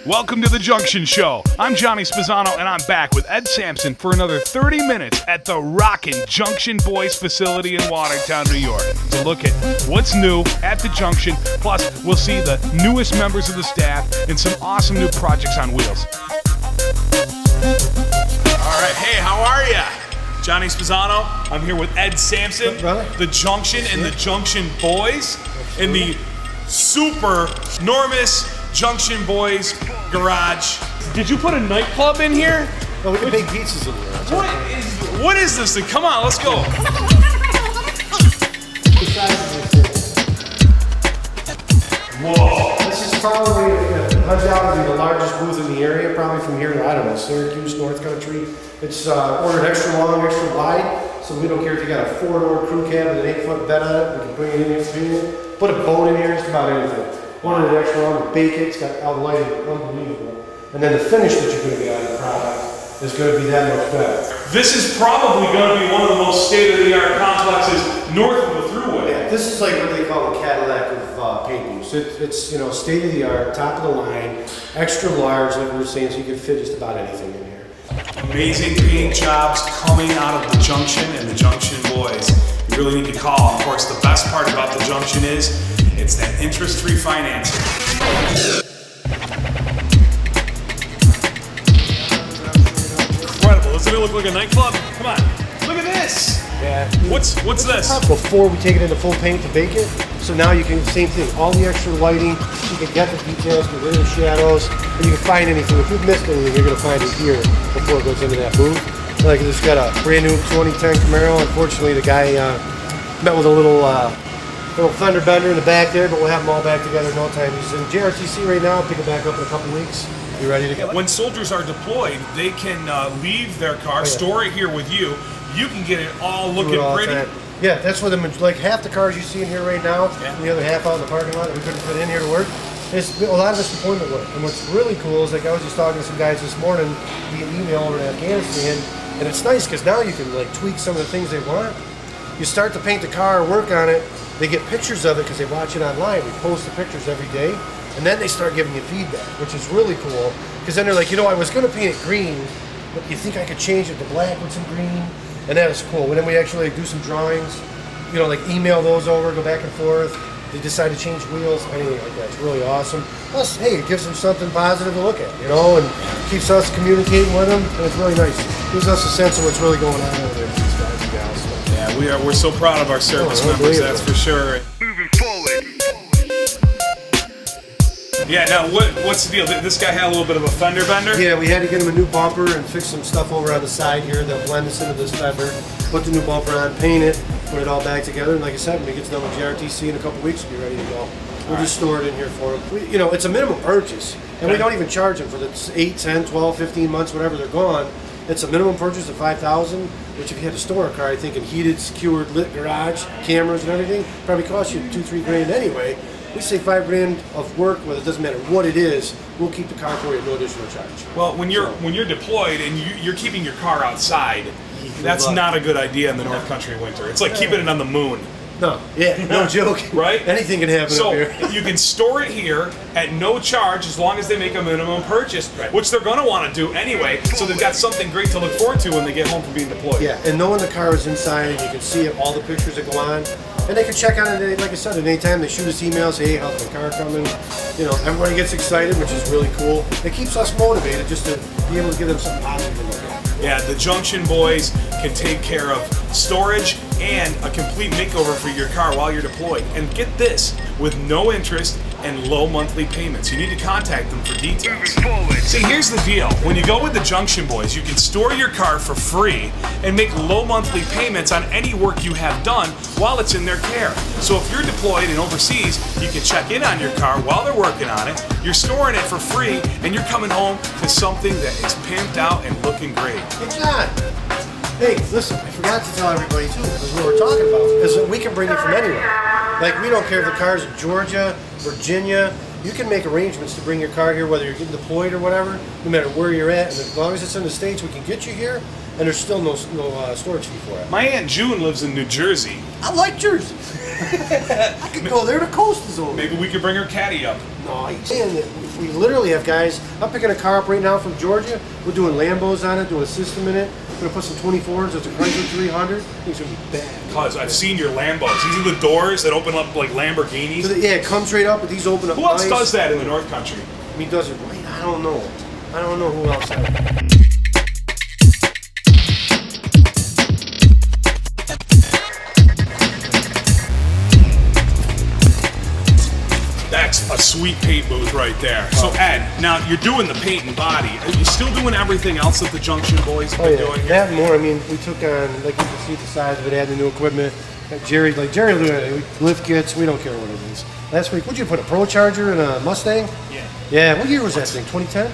Welcome to the Junction Show. I'm Johnny Spazzano, and I'm back with Ed Sampson for another 30 minutes at the rockin' Junction Boys facility in Watertown, New York, to look at what's new at the Junction. Plus, we'll see the newest members of the staff and some awesome new projects on wheels. All right, hey, how are ya? Johnny Spazzano. I'm here with Ed Sampson, the Junction and the Junction Boys, in the super enormous Junction Boys garage. Did you put a nightclub in here? No, we can bake pizzas in here. What is this thing? Come on, let's go. Whoa. This is probably, undoubtedly, the largest booth in the area, probably from here to, I don't know, Syracuse, North Country. It's ordered extra long, extra wide, so we don't care if you got a 4-door crew cab with an 8-foot bed on it. We can bring it in here for you. Put a boat in here, just about anything. Ordered it extra long, bake it, it's got all the lighting, unbelievable. And then the finish that you're going to get on the product is going to be that much better. This is probably going to be one of the most state-of-the-art complexes north of the Thruway. Yeah, this is like what they call the Cadillac of paint use. It's you know, state-of-the-art, top of the line, extra large, like we were saying, so you can fit just about anything in here. Amazing paint jobs coming out of the Junction and the Junction Boys. You really need to call. Of course, the best part about the Junction is it's that interest-free financing. Incredible. Doesn't it look like a nightclub? Come on. Look at this. Yeah. What's this? Before we take it into full paint to bake it, so now you can, same thing, all the extra lighting, you can get the details, get rid of the shadows, and you can find anything. If you've missed anything, you're going to find it here before it goes into that booth. Like it's got a brand new 2010 Camaro. Unfortunately, the guy met with a little fender bender in the back there, but we'll have them all back together in no time. He's in JRTC right now, pick it back up in a couple weeks. You ready to go? When soldiers are deployed, they can leave their car, store it here with you. You can get it all looking pretty. Yeah, that's what like half the cars you see in here right now, and the other half out in the parking lot that we couldn't fit in here to work. It's a lot of it's deployment work. And what's really cool is, like, I was just talking to some guys this morning via email over in Afghanistan, and it's nice because now you can like tweak some of the things they want. You start to paint the car, work on it, they get pictures of it because they watch it online. We post the pictures every day, and then they start giving you feedback, which is really cool. Because then they're like, you know, I was going to paint it green, but you think I could change it to black with some green? And that is cool. And then we actually do some drawings, you know, like email those over, go back and forth. They decide to change wheels, anything like that. It's really awesome. Plus, hey, it gives them something positive to look at, you know, and keeps us communicating with them, and it's really nice. It gives us a sense of what's really going on over there with these guys and gals. Yeah, we're so proud of our service members, that's for sure. Moving forward. Yeah, now what's the deal? This guy had a little bit of a fender bender? Yeah, we had to get him a new bumper and fix some stuff over on the side here. They'll blend this into this fender, put the new bumper on, paint it, put it all back together, and like I said, when he gets done with JRTC in a couple weeks, we'll be ready to go. We'll just store it in here for him. You know, it's a minimum purchase, and we don't even charge them for the 8, 10, 12, 15 months, whatever they're gone. It's a minimum purchase of $5,000, which if you had to store a car, I think in heated, secured, lit garage, cameras and everything, probably cost you $2-3 grand anyway. We say $5 grand of work, whether it doesn't matter what it is, we'll keep the car for you at no additional charge. Well, when you're deployed and you're keeping your car outside, that's not a good idea in the North Country winter. It's like keeping it on the moon. No, yeah, no joke. Right? Anything can happen up here. So you can store it here at no charge as long as they make a minimum purchase, which they're going to want to do anyway, so they've got something great to look forward to when they get home from being deployed. Yeah, and knowing the car is inside, you can see it, all the pictures that go on, and they can check on it, like I said, at any time. They shoot us emails, hey, how's my car coming? You know, everybody gets excited, which is really cool. It keeps us motivated just to be able to give them something positive to look at. Yeah, the Junction Boys can take care of storage and a complete makeover for your car while you're deployed. And get this, with no interest and low monthly payments. You need to contact them for details. See, here's the deal. When you go with the Junction Boys, you can store your car for free and make low monthly payments on any work you have done while it's in their care. So if you're deployed and overseas, you can check in on your car while they're working on it, you're storing it for free, and you're coming home to something that is pimped out and looking great. Hey, John. Hey, listen, I forgot to tell everybody too, because what we're talking about is that we can bring it from anywhere. Like, we don't care if the car's in Georgia, Virginia. You can make arrangements to bring your car here, whether you're getting deployed or whatever, no matter where you're at. And as long as it's in the States, we can get you here, and there's still no storage fee for it. My Aunt June lives in New Jersey. I like Jersey. I could go there. The coast is over. Maybe we could bring her caddy up. No, he's saying that we literally have guys. I'm picking a car up right now from Georgia. We're doing Lambos on it, doing a system in it. We're gonna put some 24s. It's a Chrysler 300. It's gonna be bad. Cause I've seen your Lambos. These are the doors that open up like Lamborghinis. So yeah, it comes right up, but these open up. Who else nice. does that in the North Country? I mean, does it right? I don't know. I don't know who else does it. That's a sweet paint booth right there. So Ed, now you're doing the paint and body. Are you still doing everything else that the Junction boys have been doing here? That and more. I mean, we took on, like you can see the size of it, add the new equipment. Jerry will do it. Lift kits, we don't care what it is. Last week, what'd you put, a Pro Charger and a Mustang? Yeah. Yeah, what year was that thing, 2010?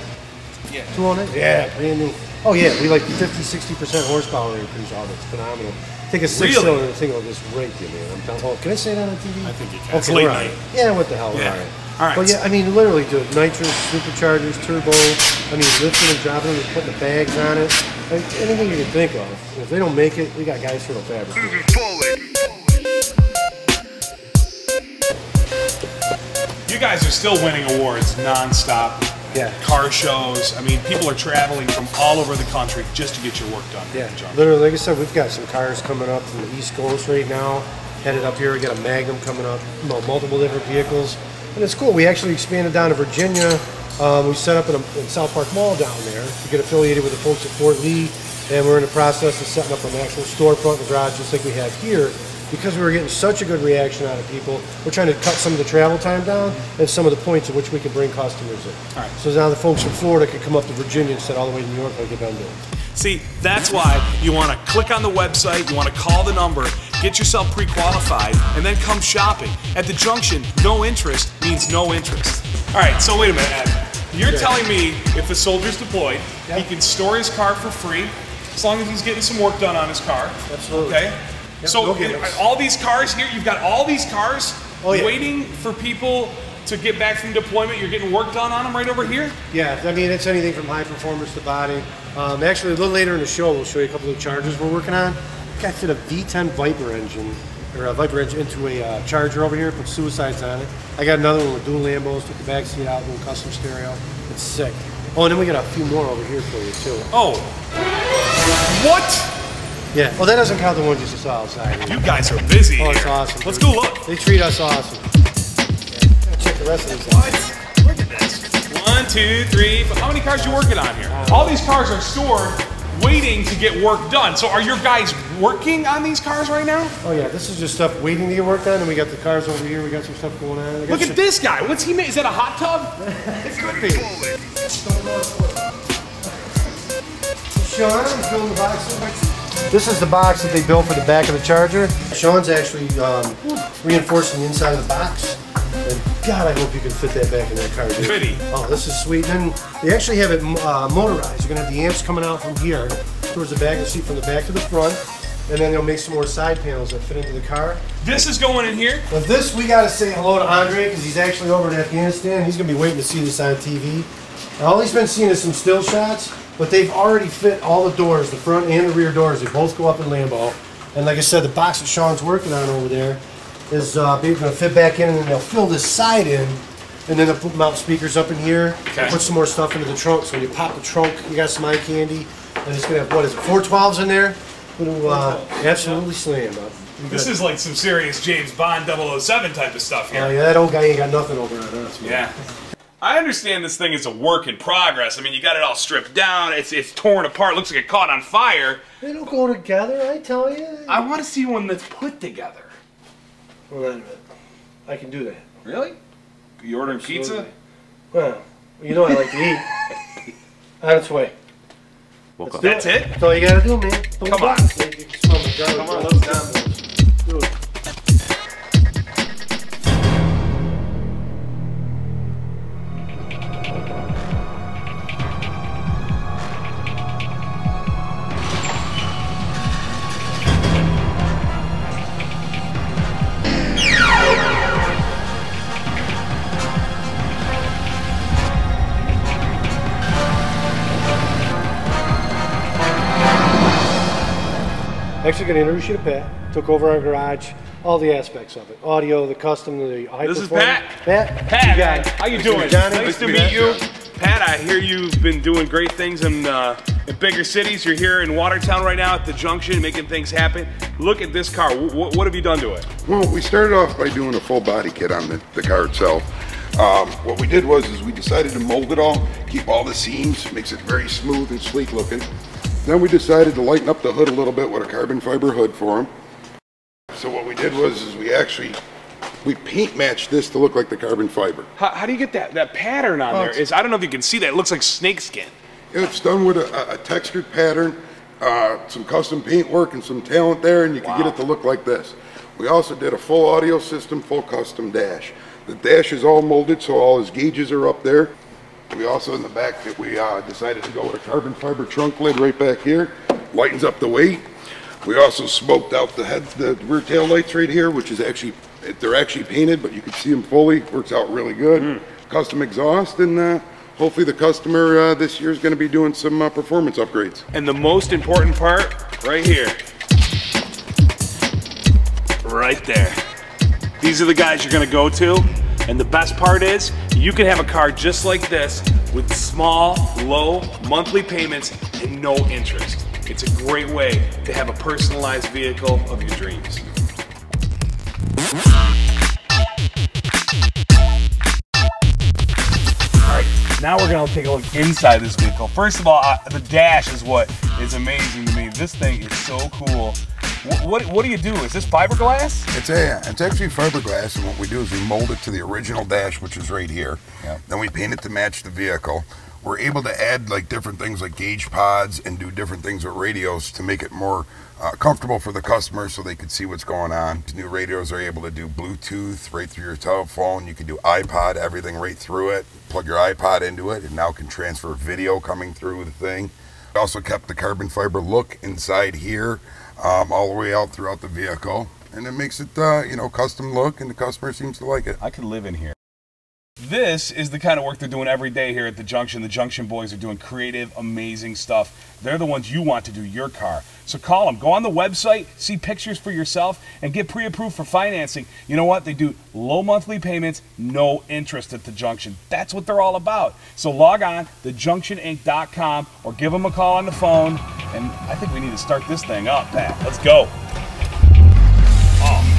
Yeah. 200? Yeah, brand new. Oh yeah, we like 50-60% horsepower increase on it. It's phenomenal. Take a six-cylinder thing will just rake you, man. I'm telling. Oh, can I say that on TV? I think you can. Okay, It's late right. night. Yeah, what the hell? Yeah. All right. But yeah, I mean, literally, do nitrous, superchargers, turbo. I mean, lifting and dropping them, and putting the bags on it. Like, anything you can think of. If they don't make it, we got guys who will fabricate. You guys are still winning awards non-stop. Yeah. Car shows. I mean, people are traveling from all over the country just to get your work done. Yeah, literally, like I said, we've got some cars coming up from the East Coast right now. Headed up here, we got a Magnum coming up, multiple different vehicles. And it's cool, we actually expanded down to Virginia. We set up in South Park Mall down there to get affiliated with the folks at Fort Lee. And we're in the process of setting up an actual storefront and garage just like we have here. Because we were getting such a good reaction out of people, we're trying to cut some of the travel time down and some of the points at which we can bring customers in. All right. So now the folks from Florida can come up to Virginia instead all the way to New York like they've been doing. See, that's why you want to click on the website, you want to call the number, get yourself pre-qualified, and then come shopping. At the Junction, no interest means no interest. All right, so wait a minute, Ed. You're telling me if the soldier's deployed, he can store his car for free as long as he's getting some work done on his car. Absolutely. Okay? Yep, So all these cars here, you've got all these cars waiting for people to get back from deployment. You're getting work done on them right over here? Yeah, I mean, it's anything from high performance to body. Actually, a little later in the show, we'll show you a couple of the Chargers we're working on. I fit a V10 Viper engine, or a Viper engine into a Charger over here, put suicides on it. I got another one with dual Lambos, took the back seat out, little custom stereo. It's sick. Oh, and then we got a few more over here for you, too. Oh. What? Yeah, well, that doesn't count the ones you saw outside. You guys are busy. Oh, it's here. awesome. Let's dude. go look. They treat us awesome. Yeah. Check the rest of these out. What? Look at this. 1, 2, 3. How many cars are you working on here? All these cars are stored, waiting to get work done. So are your guys working on these cars right now? Oh yeah, this is just stuff waiting to get work done, and we got the cars over here. We got some stuff going on. Look at this guy. What's he make? Is that a hot tub? It could be. Sean, I'm building the box. This is the box that they built for the back of the Charger. Sean's actually reinforcing the inside of the box. And God, I hope you can fit that back in that car, dude. Pretty. Oh, this is sweet. And they actually have it motorized. You're gonna have the amps coming out from here towards the back of the seat, from the back to the front. And then they'll make some more side panels that fit into the car. This is going in here? But this, we gotta say hello to Andre, because he's actually over in Afghanistan. He's gonna be waiting to see this on TV. And all he's been seeing is some still shots, but they've already fit all the doors, the front and the rear doors. They both go up in Lambo. And like I said, the box that Sean's working on over there is going to fit back in, and then they'll fill this side in, and then they'll put mount speakers up in here, and put some more stuff into the trunk. So when you pop the trunk, you got some eye candy, and it's going to have, what is it, 412s in there? It'll absolutely slam up. This is like some serious James Bond 007 type of stuff here. Oh yeah, that old guy ain't got nothing over on us, man. Yeah. I understand this thing is a work in progress. I mean, you got it all stripped down. It's torn apart. Looks like it caught on fire. They don't go together, I tell you. I want to see one that's put together. Well, wait a minute. I can do that. Really? You ordering pizza? Well, you know I like to eat. On its way. That's it? That's all you gotta do, man. Come on. You can smell the garlic. Come on, let's go. Do it. Actually, going to introduce you to Pat. Took over our garage. all the aspects of it. Audio, the custom, the high This is performance. Pat. Pat, you got it. How you doing? Johnny. Nice to meet you. Pat, I hear you've been doing great things in bigger cities. You're here in Watertown right now at the Junction, making things happen. Look at this car. What have you done to it? Well, we started off by doing a full body kit on the car itself. What we did was we decided to mold it all, keep all the seams, makes it very smooth and sleek looking. Then we decided to lighten up the hood a little bit with a carbon fiber hood for them. So what we did was we paint matched this to look like the carbon fiber. How do you get that pattern on there? I don't know if you can see that. It looks like snakeskin. It's done with a textured pattern, some custom paint work and some talent there, and you can get it to look like this. We also did a full audio system, full custom dash. The dash is all molded, so all his gauges are up there. We also, in the back, we decided to go with a carbon fiber trunk lid right back here. Lightens up the weight. We also smoked out the rear tail lights right here, which is they're actually painted, but you can see them fully. Works out really good. Custom exhaust, and hopefully the customer this year is going to be doing some performance upgrades. And the most important part, right here. Right there. These are the guys you're going to go to. And the best part is, you can have a car just like this with small, low monthly payments and no interest. It's a great way to have a personalized vehicle of your dreams. Alright, now we're going to take a look inside this vehicle. First of all, the dash is what is amazing to me. This thing is so cool. What do you do? Is this fiberglass? It's actually fiberglass, and what we do is we mold it to the original dash, which is right here. Yep. Then we paint it to match the vehicle. We're able to add like different things like gauge pods and do different things with radios to make it more comfortable for the customer so they can see what's going on. The new radios are able to do Bluetooth right through your telephone. You can do iPod, everything right through it. Plug your iPod into it, and now can transfer video coming through the thing. We also kept the carbon fiber look inside here. All the way out throughout the vehicle, and it makes it custom look, and the customer seems to like it. I could live in here. This is the kind of work they're doing every day here at the Junction. The Junction boys are doing creative, amazing stuff. They're the ones you want to do your car. So call them. Go on the website, see pictures for yourself, and get pre-approved for financing. You know what? They do low monthly payments, no interest at the Junction. That's what they're all about. So log on, thejunctioninc.com, or give them a call on the phone. And I think we need to start this thing up, Pat. Let's go. Oh.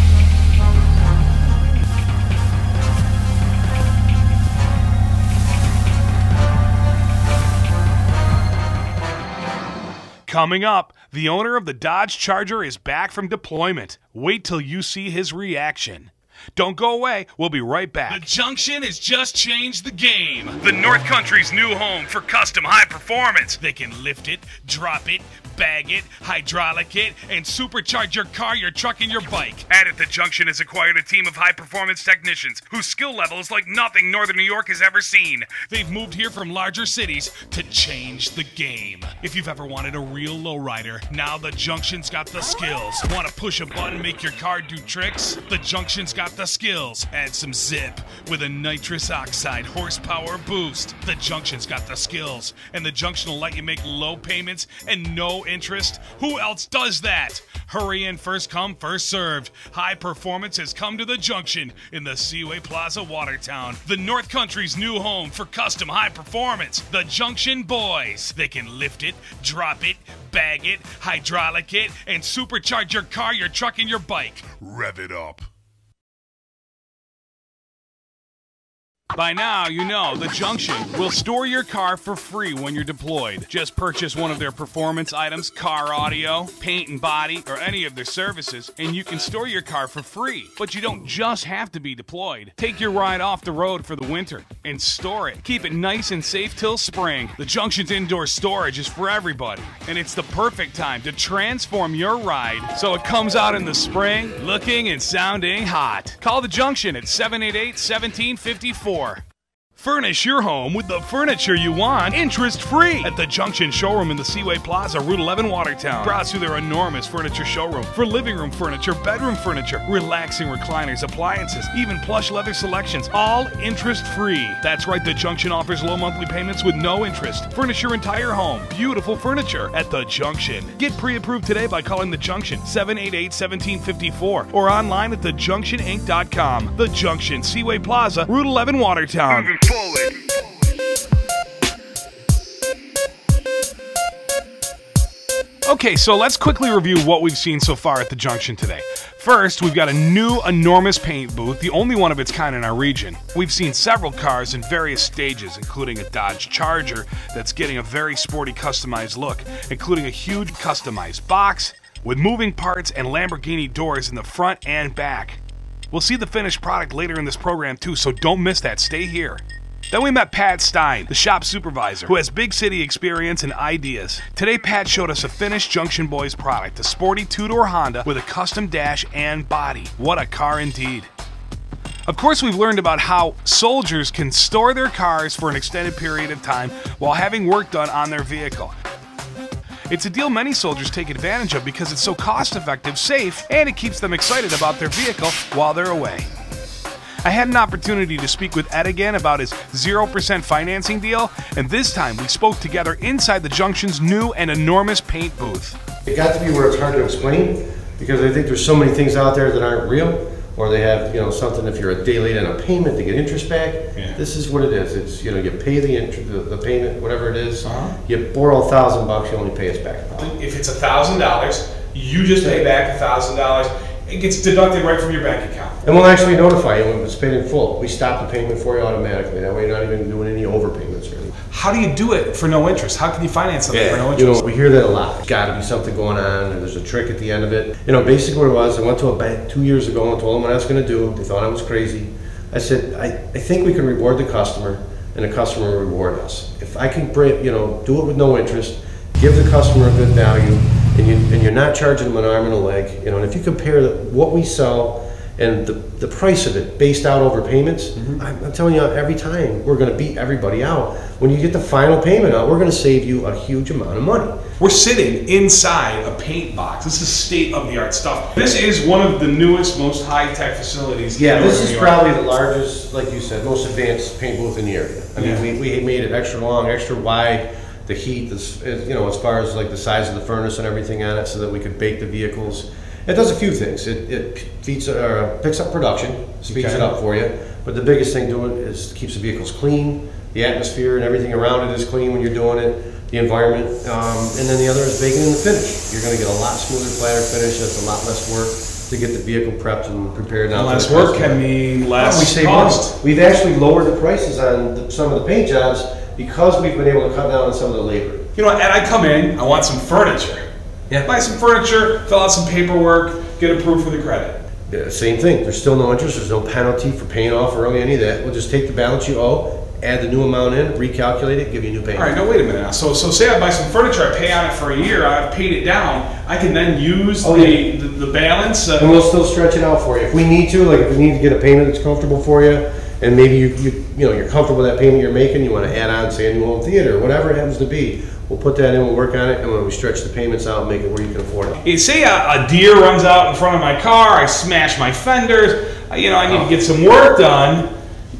Coming up, the owner of the Dodge Charger is back from deployment. Wait till you see his reaction. Don't go away. We'll be right back. The Junction has just changed the game. The North Country's new home for custom high performance. They can lift it, drop it, bag it, hydraulic it, and supercharge your car, your truck, and your bike. At the Junction has acquired a team of high-performance technicians whose skill level is like nothing Northern New York has ever seen. They've moved here from larger cities to change the game. If you've ever wanted a real lowrider, now the Junction's got the skills. Want to push a button, make your car do tricks? The Junction's got the skills. Add some zip with a nitrous oxide horsepower boost. The Junction's got the skills, and the Junction will let you make low payments and no interest. Who else does that? Hurry in, first come, first served. High performance has come to the Junction in the Seaway Plaza, Watertown. The North Country's new home for custom high performance. The Junction boys. They can lift it, drop it, bag it, hydraulic it, and supercharge your car, your truck, and your bike. Rev it up. By now, you know the Junction will store your car for free when you're deployed. Just purchase one of their performance items, car audio, paint and body, or any of their services, and you can store your car for free. But you don't just have to be deployed. Take your ride off the road for the winter and store it. Keep it nice and safe till spring. The Junction's indoor storage is for everybody, and it's the perfect time to transform your ride so it comes out in the spring looking and sounding hot. Call the Junction at 788-1754. Furnish your home with the furniture you want, interest-free, at the Junction showroom in the Seaway Plaza, Route 11, Watertown. Browse through their enormous furniture showroom for living room furniture, bedroom furniture, relaxing recliners, appliances, even plush leather selections, all interest-free. That's right, the Junction offers low monthly payments with no interest. Furnish your entire home. Beautiful furniture at the Junction. Get pre-approved today by calling the Junction 788-1754 or online at thejunctioninc.com. The Junction, Seaway Plaza, Route 11, Watertown. Moving forward. Okay, so let's quickly review what we've seen so far at the Junction today. First, we've got a new enormous paint booth, the only one of its kind in our region. We've seen several cars in various stages, including a Dodge Charger that's getting a very sporty customized look, including a huge customized box with moving parts and Lamborghini doors in the front and back. We'll see the finished product later in this program too, so don't miss that. Stay here. Then we met Pat Stein, the shop supervisor, who has big city experience and ideas. Today, Pat showed us a finished Junction Boys product, a sporty two-door Honda with a custom dash and body. What a car indeed. Of course, we've learned about how soldiers can store their cars for an extended period of time while having work done on their vehicle. It's a deal many soldiers take advantage of because it's so cost-effective, safe, and it keeps them excited about their vehicle while they're away. I had an opportunity to speak with Ed again about his 0% financing deal, and this time we spoke together inside the Junction's new and enormous paint booth. It got to be where it's hard to explain because I think there's so many things out there that aren't real, or they have, something if you're a day late on a payment to get interest back. Yeah. This is what it is. It's, you pay the payment, whatever it is. You borrow $1,000, you only pay us back $1,000. If it's $1,000, you just pay back $1,000. It gets deducted right from your bank account. And we'll actually notify you when it's paid in full. We stop the payment for you automatically. That way you're not even doing any overpayments or anything. How do you do it for no interest? How can you finance something for no interest? We hear that a lot. There's got to be something going on, and there's a trick at the end of it. Basically what it was, I went to a bank 2 years ago and told them what I was going to do. They thought I was crazy. I said, I think we can reward the customer, and the customer will reward us. If I can do it with no interest, give the customer a good value, and you're not charging them an arm and a leg, and if you compare what we sell and the price of it based out over payments, I'm telling you, every time we're going to beat everybody out. When you get the final payment out, we're going to save you a huge amount of money. We're sitting inside a paint box. This is state-of-the-art stuff. This is one of the newest, most high-tech facilities. Yeah, this is probably the largest, like you said, most advanced paint booth in the area. I mean, we made it extra long, extra wide. The heat, as far as like the size of the furnace and everything on it, so that we could bake the vehicles. It does a few things. It picks up production, speeds it up for you. But the biggest thing doing is keeps the vehicles clean. The atmosphere and everything around it is clean when you're doing it. The environment, and then the other is baking in the finish. You're going to get a lot smoother, flatter finish. That's a lot less work to get the vehicle prepped and prepared. Now, less work can mean less cost. Money. We've actually lowered the prices on some of the paint jobs because we've been able to cut down on some of the labor. And I come in, I want some furniture. Yeah. Buy some furniture, fill out some paperwork, get approved for the credit. Yeah, same thing. There's still no interest. There's no penalty for paying off early, any of that. We'll just take the balance you owe, add the new amount in, recalculate it, give you a new payment. All right, now wait a minute now. So say I buy some furniture, I pay on it for a year, I've paid it down, I can then use the balance. And we'll still stretch it out for you. If we need to, like if we need to get a payment that's comfortable for you, and maybe you're comfortable with that payment you're making, you want to add on, say, a new home theater, whatever it happens to be, we'll put that in, we'll work on it, and when we stretch the payments out, make it where you can afford it. Say a deer runs out in front of my car, I smash my fenders, I need to get some work done,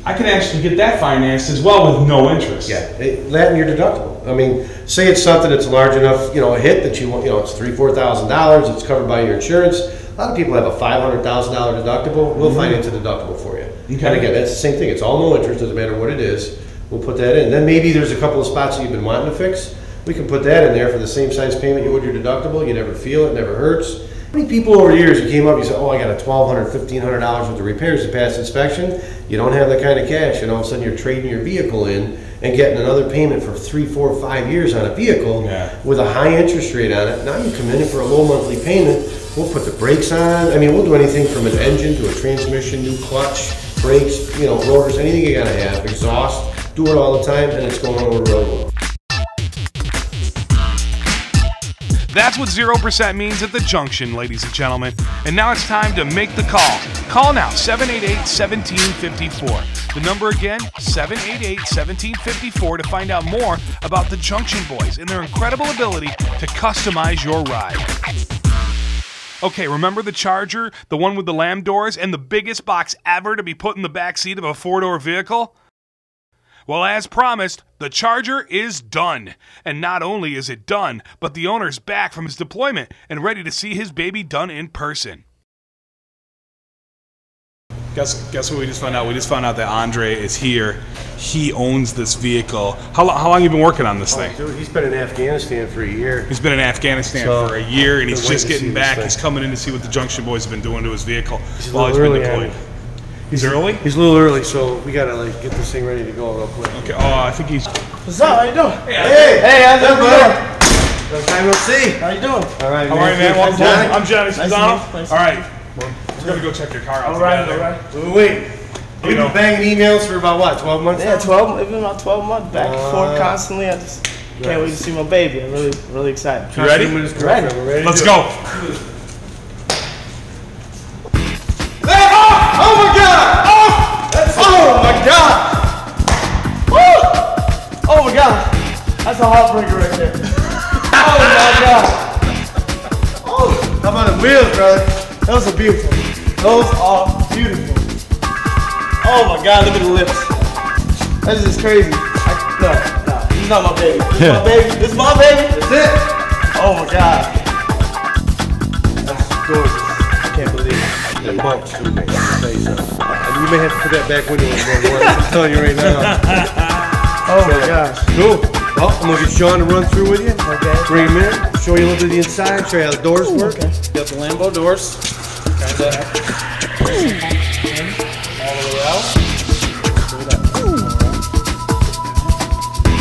I can actually get that financed as well with no interest. Yeah, that and your deductible. I mean, say it's something that's large enough, a hit that you want, it's $3,000, $4,000, it's covered by your insurance. A lot of people have a $500,000 deductible. We'll finance a deductible for you. Okay. And again, that's the same thing. It's all no interest, doesn't matter what it is. We'll put that in. Then maybe there's a couple of spots that you've been wanting to fix. We can put that in there for the same size payment you would your deductible. You never feel it, never hurts. How many people over the years who came up, you said, oh, I got a $1,200, $1,500 worth of repairs to pass inspection. You don't have that kind of cash, and all of a sudden you're trading your vehicle in and getting another payment for 3, 4, 5 years on a vehicle with a high interest rate on it. Now you come in for a low monthly payment. We'll put the brakes on. I mean, we'll do anything from an engine to a transmission, new clutch, brakes, rotors, anything you gotta have, exhaust. Do it all the time, and it's going over really well. That's what 0% means at the Junction, ladies and gentlemen. And now it's time to make the call. Call now, 788-1754. The number again, 788-1754 to find out more about the Junction Boys and their incredible ability to customize your ride. Okay, remember the Charger, the one with the lamb doors, and the biggest box ever to be put in the back seat of a four-door vehicle? Well, as promised, the Charger is done. And not only is it done, but the owner's back from his deployment and ready to see his baby done in person. Guess what we just found out? We just found out that Andre is here. He owns this vehicle. How long have you been working on this thing? Dude, he's been in Afghanistan for a year. He's been in Afghanistan for a year, and he's just getting back. He's coming in to see what the Junction Boys have been doing to his vehicle while he's been deployed. He's early? He's a little early, so we gotta like get this thing ready to go real quick. Okay. Oh, I think he's. What's up? How you doing? Hey, how's it going? Long time no see. How you doing? All right, How are you, man? Welcome. I'm Johnny. Nice to meet you. All right. We're gonna go check your car out. All right. Wait. You've been banging emails for about what, 12 months? Yeah, now? 12. It's been about 12 months, back and forth constantly. I just can't wait to see my baby. I'm really excited. You ready? Ready. Let's go. Oh my God! Oh my God! Oh my God! That's a heartbreaker right there. Oh my God! How about the wheels, brother? Those are beautiful. Those are beautiful. Oh my God! Look at the lips. That's just crazy. No, this is not my baby. This is my baby. This is my baby. That's it. Oh my God! That's gorgeous. I can't believe it. That bump too, man. You may have to put that back window in one. I'm telling you right now. Oh my gosh. Cool. Well, I'm gonna get Sean to run through with you. Okay. Bring him in. Show you a little bit of the inside. Show you how the doors work. Okay. Got the Lambo doors. All the way out.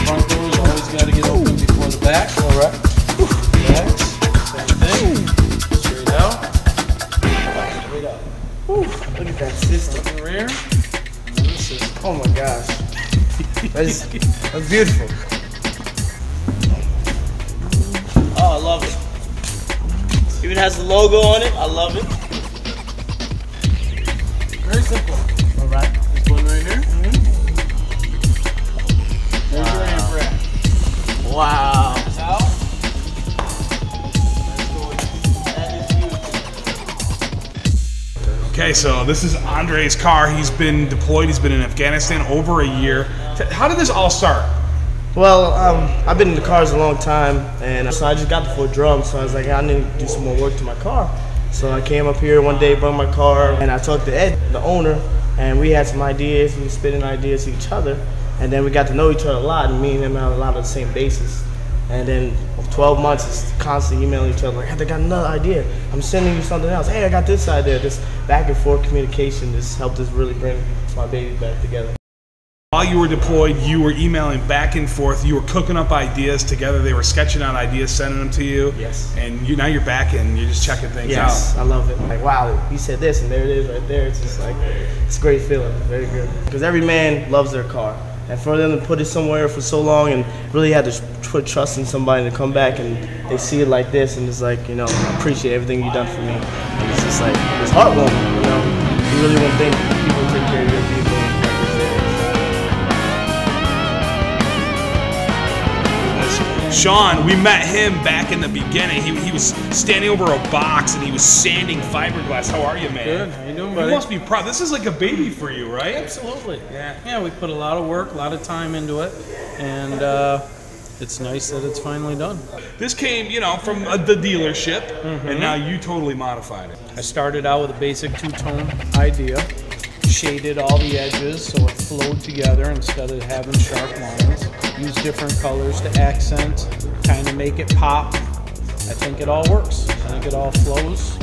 Front doors always got to get open before the back. All right. Backs, same thing. Straight out. Straight out. Look at that system. In the rear. Oh my gosh. That's beautiful. Oh, I love it. Even has the logo on it. I love it. Very simple. All right. This one right here. There's your amp rack. Wow. It's out. That is beautiful. Okay, so this is Andre's car. He's been deployed. He's been in Afghanistan over a year. How did this all start? Well, I've been in the cars a long time, and so I just got the 4 drums. So I was like, I need to do some more work to my car. So I came up here one day, brought my car, and I talked to Ed, the owner, and we had some ideas. We were spitting ideas to each other, and then we got to know each other a lot, and me and him had a lot of the same bases. And then 12 months is constantly emailing each other, like, hey, I got another idea. I'm sending you something else. Hey, I got this idea. This back and forth communication just helped us really bring my baby back together. While you were deployed, you were emailing back and forth. You were cooking up ideas together. They were sketching out ideas, sending them to you. Yes. And now you're back and you're just checking things out. Yes, I love it. Like, wow, he said this, and there it is right there. It's just like, it's a great feeling. Very good. Because every man loves their car. And for them to put it somewhere for so long and really had to put trust in somebody to come back and they see it like this and it's like, you know, I appreciate everything you've done for me. And it's just like, it's heartwarming, you know. You really want to thank people who take care of your vehicle. Sean, we met him back in the beginning. He was standing over a box and he was sanding fiberglass. How are you, man? Good. How you doing, buddy? You must be proud. This is like a baby for you, right? Absolutely. Yeah, we put a lot of work, a lot of time into it, and it's nice that it's finally done. This came, you know, from the dealership, and now you totally modified it. I started out with a basic 2-tone idea, shaded all the edges so it flowed together instead of having sharp lines. Use different colors to accent, kind of make it pop. I think it all works. I think it all flows.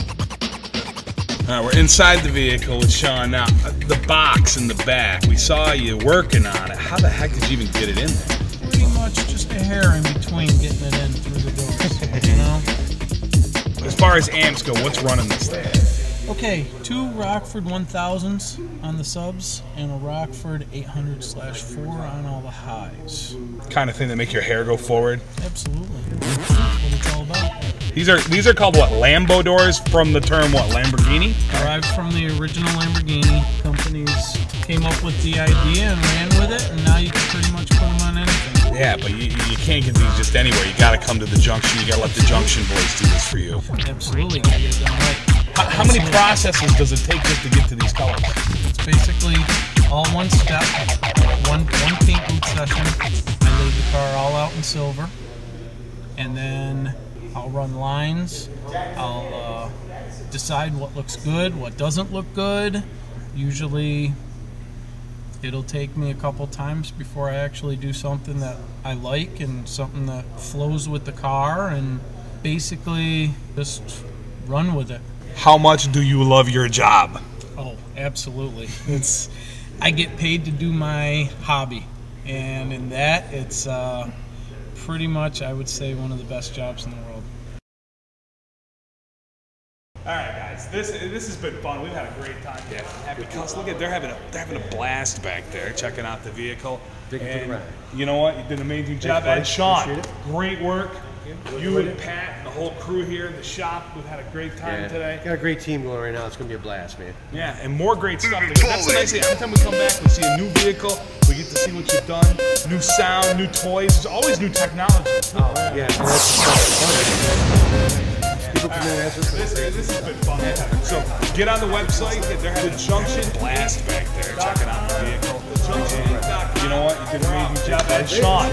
All right, we're inside the vehicle with Sean. Now, the box in the back, we saw you working on it. How the heck did you even get it in there? Pretty much just a hair in between getting it in through the doors, you know? As far as amps go, what's running this thing? Okay, 2 Rockford 1000s on the subs and a Rockford 800/4 on all the highs. Kind of thing that make your hair go forward. Absolutely. That's what it's all about. These are called what? Lambo doors from the term what? Lamborghini? Derived from the original Lamborghini company's came up with the idea and ran with it, and now you can pretty much put them on anything. Yeah, but you can't get these just anywhere. You got to come to the Junction. You got to let the Junction boys do this for you. Absolutely, gotta get it done right. How many processes does it take just to get to these colors? It's basically all one step, one paint booth session. I lay the car all out in silver, and then I'll run lines. I'll decide what looks good, what doesn't look good. Usually it'll take me a couple times before I actually do something that I like and something that flows with the car, and basically just run with it. How much do you love your job? Oh, absolutely. I get paid to do my hobby, and in that it's pretty much, I would say, one of the best jobs in the world. All right, guys, this has been fun. We've had a great time. Yeah, because look at they're having a blast back there, checking out the vehicle. And you know what? You did an amazing job, Ed. Sean, great work. You and Pat and the whole crew here in the shop. We've had a great time today. Got a great team going right now. It's gonna be a blast, man. Yeah, and more great stuff. That's the nice thing. Every time we come back, we see a new vehicle. We get to see what you've done. New sound, new toys. There's always new technology. Oh yeah, and that's fun. People come in and ask us. This has been fun. So get on the website. They're having the Junction blast back there, checking out the vehicle. And you know what? You did an amazing job, Ed. Sean,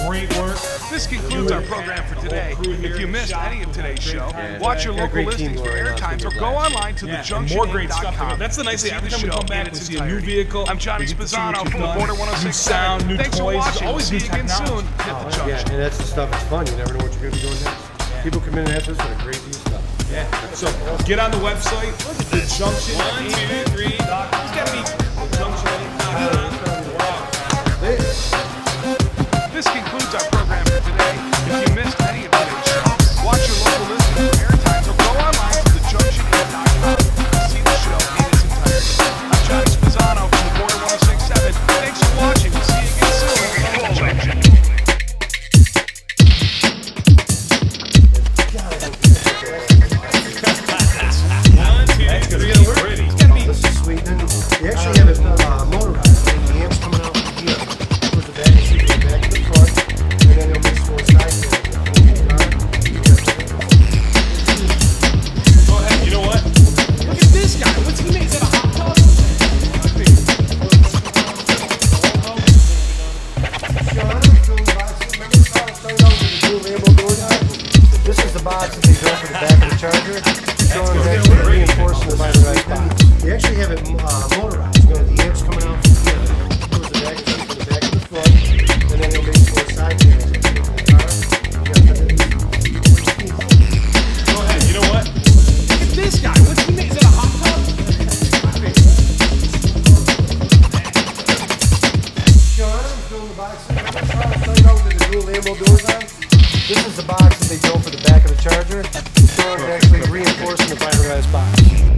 great work. This concludes our program for today. If you missed any of today's show, watch your local listings for airtimes or go online to thejunction.com. That's the nice thing. Every time we come back, we see a new vehicle. I'm Johnny Spazzano from the Border 1067. New sound, new Thanks for toys. watching. Always We'll new see you again technology. soon. Hit the Junction. Yeah, and that's the stuff. It's fun. You never know what you're gonna be doing next. People come in and ask us for the craziest stuff. Yeah. So get on the website. The Junction. 1, 2, 3. It's gotta be the Junction. This concludes our program for today. If you missed any of today's show, watch your local listings for airtimes or go online to thejunction.com to see the show in its entirety. I'm Johnny Spazzano from the Border 1067. Thanks for watching. We'll see you again soon on the Junction. This is sweet. And you actually have it motorized. And the amps coming out from here. Towards the back, you see the back of the front, and then you'll mix four sides. Go ahead. You know what? Look at this guy. What's he made? Is that a hot tub? This is the box that they built for the back of the Charger. Sean is actually reinforcing the fiberglass box. They actually have it motorized. You know, the amps coming out from here. Towards the back, from the back of the front, and then they'll make four side panels. Go ahead. You know what? Look at this guy. What's he made? Is that a hot tub? Sean is doing the box. Remember Sean was starting out with the dual Lambo doors on? This is the box that they built for the back of the Charger. Sean is actually reinforcing the fiberglass box.